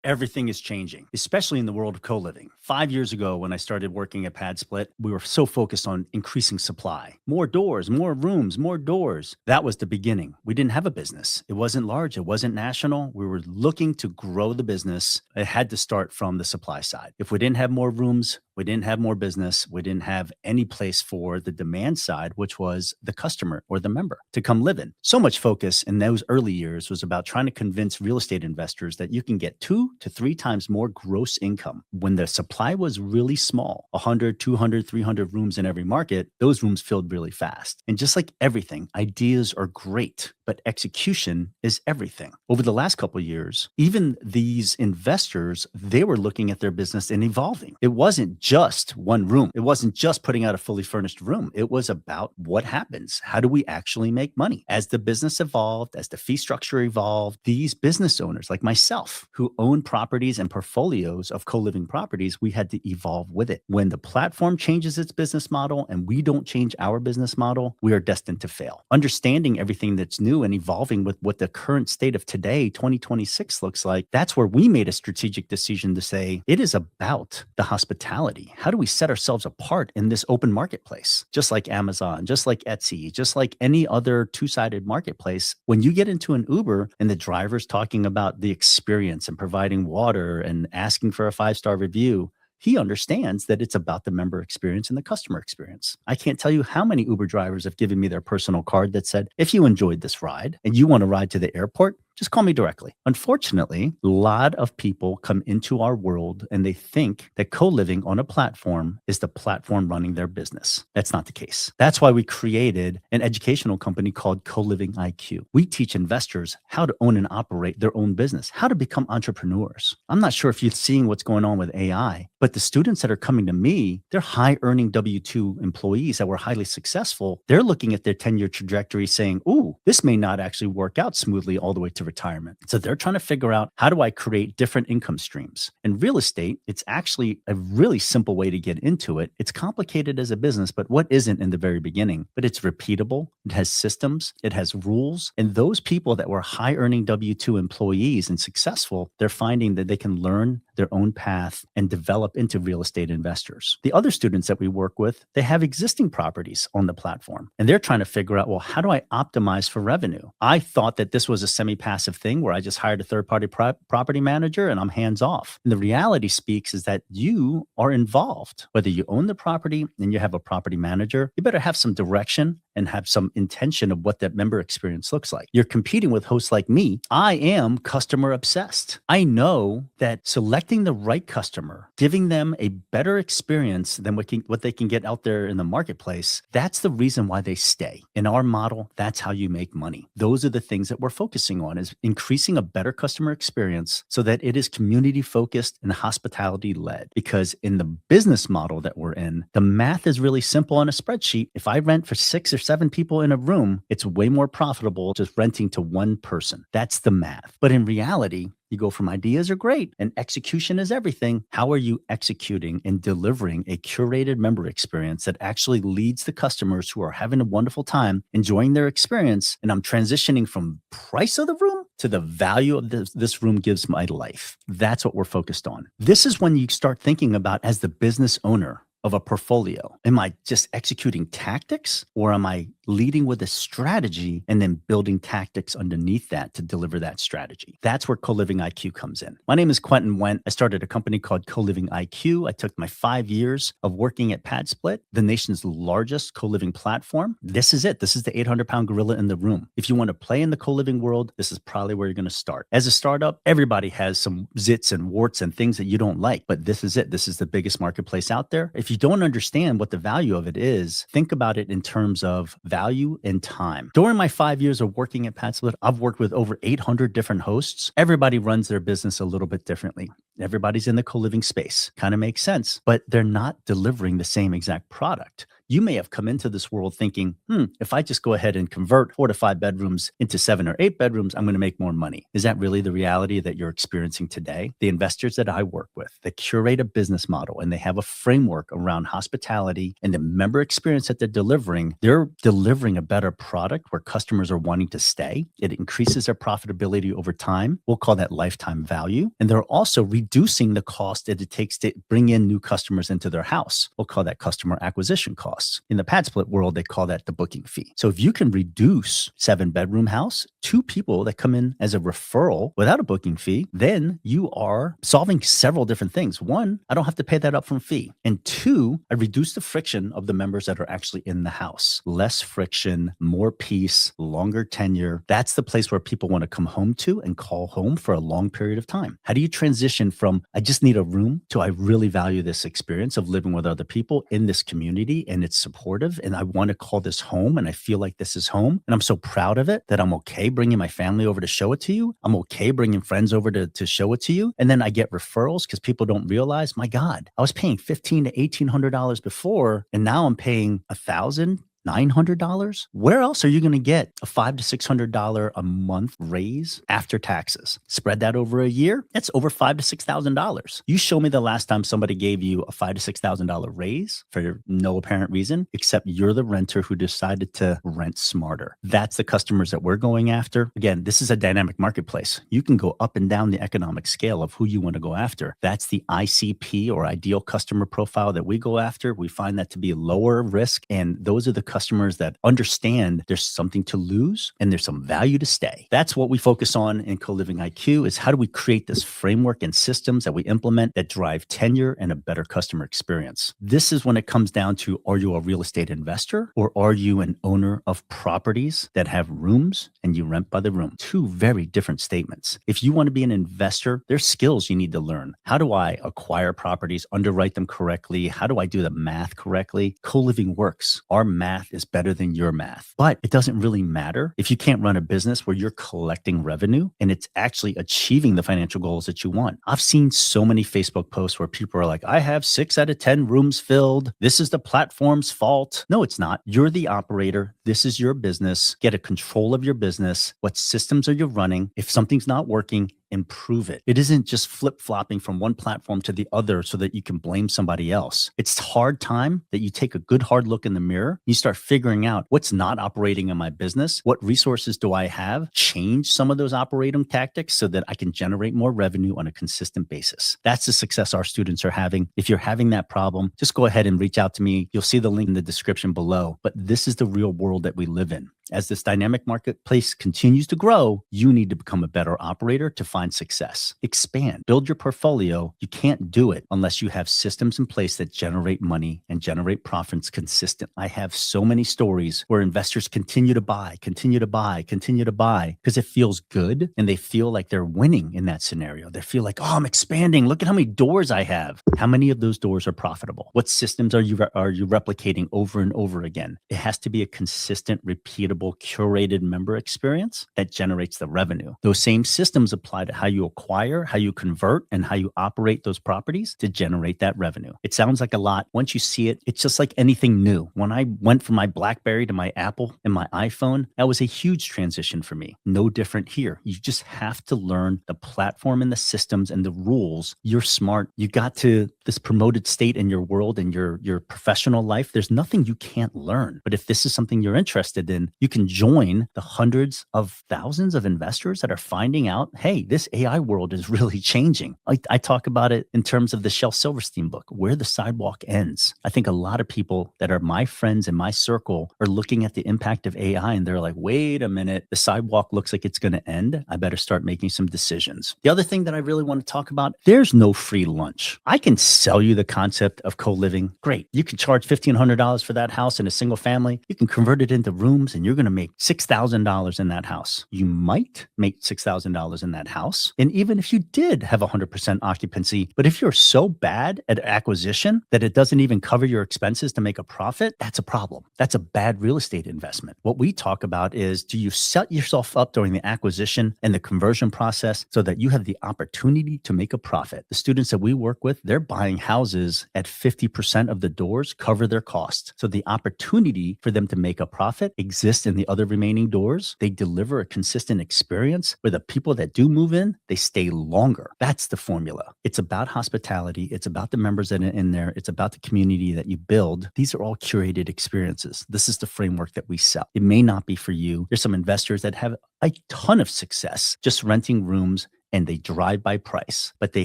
Everything is changing, especially in the world of co-living. 5 years ago, when I started working at PadSplit, we were so focused on increasing supply. More doors, more rooms, more doors. That was the beginning. We didn't have a business. It wasn't large. It wasn't national. We were looking to grow the business. It had to start from the supply side. If we didn't have more rooms, we didn't have more business. We didn't have any place for the demand side, which was the customer or the member to come live in. So much focus in those early years was about trying to convince real estate investors that you can get 2 to 3 times more gross income. When the supply was really small, 100, 200, 300 rooms in every market, those rooms filled really fast. And just like everything, ideas are great, but execution is everything. Over the last couple of years, even these investors, they were looking at their business and evolving. It wasn't just one room. It wasn't just putting out a fully furnished room. It was about what happens. How do we actually make money? As the business evolved, as the fee structure evolved, these business owners like myself who own properties and portfolios of co-living properties, we had to evolve with it. When the platform changes its business model and we don't change our business model, we are destined to fail. Understanding everything that's new and evolving with what the current state of today, 2026 looks like, that's where we made a strategic decision to say, it is about the hospitality. How do we set ourselves apart in this open marketplace? Just like Amazon, just like Etsy, just like any other two-sided marketplace, when you get into an Uber and the driver's talking about the experience and providing water and asking for a 5-star review, he understands that it's about the member experience and the customer experience. I can't tell you how many Uber drivers have given me their personal card that said, if you enjoyed this ride and you want to ride to the airport, just call me directly. Unfortunately, a lot of people come into our world and they think that co-living on a platform is the platform running their business. That's not the case. That's why we created an educational company called CoLivingiQ. We teach investors how to own and operate their own business, how to become entrepreneurs. I'm not sure if you're seeing what's going on with AI, but the students that are coming to me, they're high-earning W-2 employees that were highly successful. They're looking at their 10-year trajectory saying, ooh, this may not actually work out smoothly all the way to retirement. So they're trying to figure out, how do I create different income streams? In real estate, it's actually a really simple way to get into it. It's complicated as a business, but what isn't in the very beginning? But it's repeatable. It has systems. It has rules. And those people that were high-earning W-2 employees and successful, they're finding that they can learn their own path and develop into real estate investors. The other students that we work with, they have existing properties on the platform, and they're trying to figure out, well, how do I optimize for revenue? I thought that this was a semi-passive thing where I just hired a third-party property manager and I'm hands off. And the reality speaks is that you are involved. Whether you own the property and you have a property manager, you better have some direction and have some intention of what that member experience looks like. You're competing with hosts like me. I am customer obsessed. I know that selecting the right customer, giving them a better experience than what they can get out there in the marketplace, that's the reason why they stay. In our model, that's how you make money. Those are the things that we're focusing on, is increasing a better customer experience so that it is community focused and hospitality led. Because in the business model that we're in, the math is really simple on a spreadsheet. If I rent for 6 or 7 people in a room, it's way more profitable just renting to one person. That's the math. But in reality, you go from ideas are great and execution is everything. How are you executing and delivering a curated member experience that actually leads the customers who are having a wonderful time, enjoying their experience? And I'm transitioning from price of the room to the value of this room gives my life. That's what we're focused on. This is when you start thinking about, as the business owner of a portfolio, am I just executing tactics, or am I leading with a strategy and then building tactics underneath that to deliver that strategy? That's where CoLivingiQ comes in. My name is Quentin Wendt. I started a company called CoLivingiQ. I took my 5 years of working at PadSplit, the nation's largest co-living platform. This is it. This is the 800-pound gorilla in the room. If you want to play in the co-living world, this is probably where you're going to start. As a startup, everybody has some zits and warts and things that you don't like, but this is it. This is the biggest marketplace out there. If you don't understand what the value of it is, think about it in terms of value and time. During my 5 years of working at PadSplit, I've worked with over 800 different hosts. Everybody runs their business a little bit differently. Everybody's in the co-living space. Kind of makes sense, but they're not delivering the same exact product. You may have come into this world thinking, if I just go ahead and convert 4 to 5 bedrooms into 7 or 8 bedrooms, I'm going to make more money. Is that really the reality that you're experiencing today? The investors that I work with, they curate a business model and they have a framework around hospitality and the member experience that they're delivering a better product where customers are wanting to stay. It increases their profitability over time. We'll call that lifetime value. And they're also reducing the cost that it takes to bring in new customers into their house. We'll call that customer acquisition costs. In the pad split world, they call that the booking fee. So if you can reduce 7 bedroom house, 2 people that come in as a referral without a booking fee, then you are solving several different things. One, I don't have to pay that upfront fee. And two, I reduce the friction of the members that are actually in the house. Less friction, more peace, longer tenure. That's the place where people want to come home to and call home for a long period of time. How do you transition from, I just need a room, to I really value this experience of living with other people in this community and it's supportive and I want to call this home and I feel like this is home and I'm so proud of it that I'm okay bringing my family over to show it to you. I'm okay bringing friends over to show it to you. And then I get referrals because people don't realize, my God, I was paying $1,500 to $1,800 before, and now I'm paying $1,900. Where else are you going to get a $500 to $600 a month raise after taxes? Spread that over a year. That's over $5,000 to $6,000. You show me the last time somebody gave you a $5,000 to $6,000 raise for no apparent reason, except you're the renter who decided to rent smarter. That's the customers that we're going after. Again, this is a dynamic marketplace. You can go up and down the economic scale of who you want to go after. That's the ICP or ideal customer profile that we go after. We find that to be lower risk, and those are the customers that understand there's something to lose and there's some value to stay. That's what we focus on in CoLivingIQ, is how do we create this framework and systems that we implement that drive tenure and a better customer experience. This is when it comes down to, are you a real estate investor or are you an owner of properties that have rooms and you rent by the room? Two very different statements. If you want to be an investor, there's skills you need to learn. How do I acquire properties, underwrite them correctly? How do I do the math correctly? Co-living works. Our math is better than your math, but it doesn't really matter if you can't run a business where you're collecting revenue and it's actually achieving the financial goals that you want. I've seen so many Facebook posts where people are like, I have 6 out of 10 rooms filled. This is the platform's fault. No, it's not. You're the operator. This is your business. Get a control of your business. What systems are you running? If something's not working, improve it. It isn't just flip-flopping from one platform to the other so that you can blame somebody else. It's hard time that you take a good hard look in the mirror. You start figuring out what's not operating in my business. What resources do I have? Change some of those operating tactics so that I can generate more revenue on a consistent basis. That's the success our students are having. If you're having that problem, just go ahead and reach out to me. You'll see the link in the description below. But this is the real world that we live in. As this dynamic marketplace continues to grow, you need to become a better operator to find success. Expand, build your portfolio. You can't do it unless you have systems in place that generate money and generate profits consistently. I have so many stories where investors continue to buy because it feels good and they feel like they're winning in that scenario. They feel like, oh, I'm expanding. Look at how many doors I have. How many of those doors are profitable? What systems are you replicating over and over again? It has to be a consistent, repeatable, curated member experience that generates the revenue. Those same systems apply to how you acquire, how you convert, and how you operate those properties to generate that revenue. It sounds like a lot. Once you see it, it's just like anything new. When I went from my BlackBerry to my Apple and my iPhone, that was a huge transition for me. No different here. You just have to learn the platform and the systems and the rules. You're smart. You got to this promoted state in your world and your professional life. There's nothing you can't learn. But if this is something you're interested in, you can join the hundreds of thousands of investors that are finding out, hey, this AI world is really changing. I talk about it in terms of the Shel Silverstein book, Where the Sidewalk Ends. I think a lot of people that are my friends in my circle are looking at the impact of AI and they're like, wait a minute, the sidewalk looks like it's going to end. I better start making some decisions. The other thing that I really want to talk about, there's no free lunch. I can sell you the concept of co-living. Great. You can charge $1,500 for that house in a single family. You can convert it into rooms and you're you're going to make $6,000 in that house. You might make $6,000 in that house. And even if you did have 100% occupancy, but if you're so bad at acquisition that it doesn't even cover your expenses to make a profit, that's a problem. That's a bad real estate investment. What we talk about is, do you set yourself up during the acquisition and the conversion process so that you have the opportunity to make a profit? The students that we work with, they're buying houses at 50% of the doors cover their costs. So the opportunity for them to make a profit exists in the other remaining doors. They deliver a consistent experience where the people that do move in, they stay longer. That's the formula. It's about hospitality. It's about the members that are in there. It's about the community that you build. These are all curated experiences. This is the framework that we sell. It may not be for you. There's some investors that have a ton of success just renting rooms and they drive by price, but they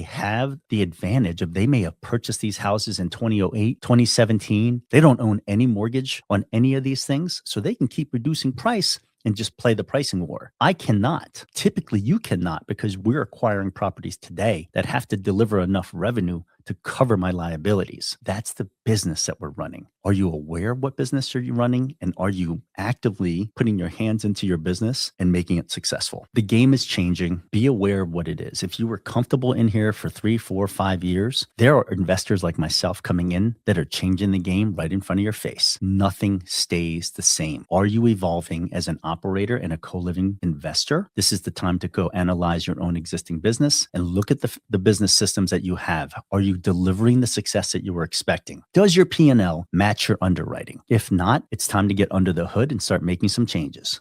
have the advantage of they may have purchased these houses in 2008, 2017. They don't own any mortgage on any of these things, so they can keep reducing price and just play the pricing war. I cannot. Typically, you cannot, because we're acquiring properties today that have to deliver enough revenue to cover my liabilities. That's the business that we're running. Are you aware of what business are you running? And are you actively putting your hands into your business and making it successful? The game is changing. Be aware of what it is. If you were comfortable in here for 3, 4, 5 years, there are investors like myself coming in that are changing the game right in front of your face. Nothing stays the same. Are you evolving as an operator and a co-living investor? This is the time to go analyze your own existing business and look at the business systems that you have. Are you delivering the success that you were expecting? Does your P&L match your underwriting? If not, it's time to get under the hood and start making some changes.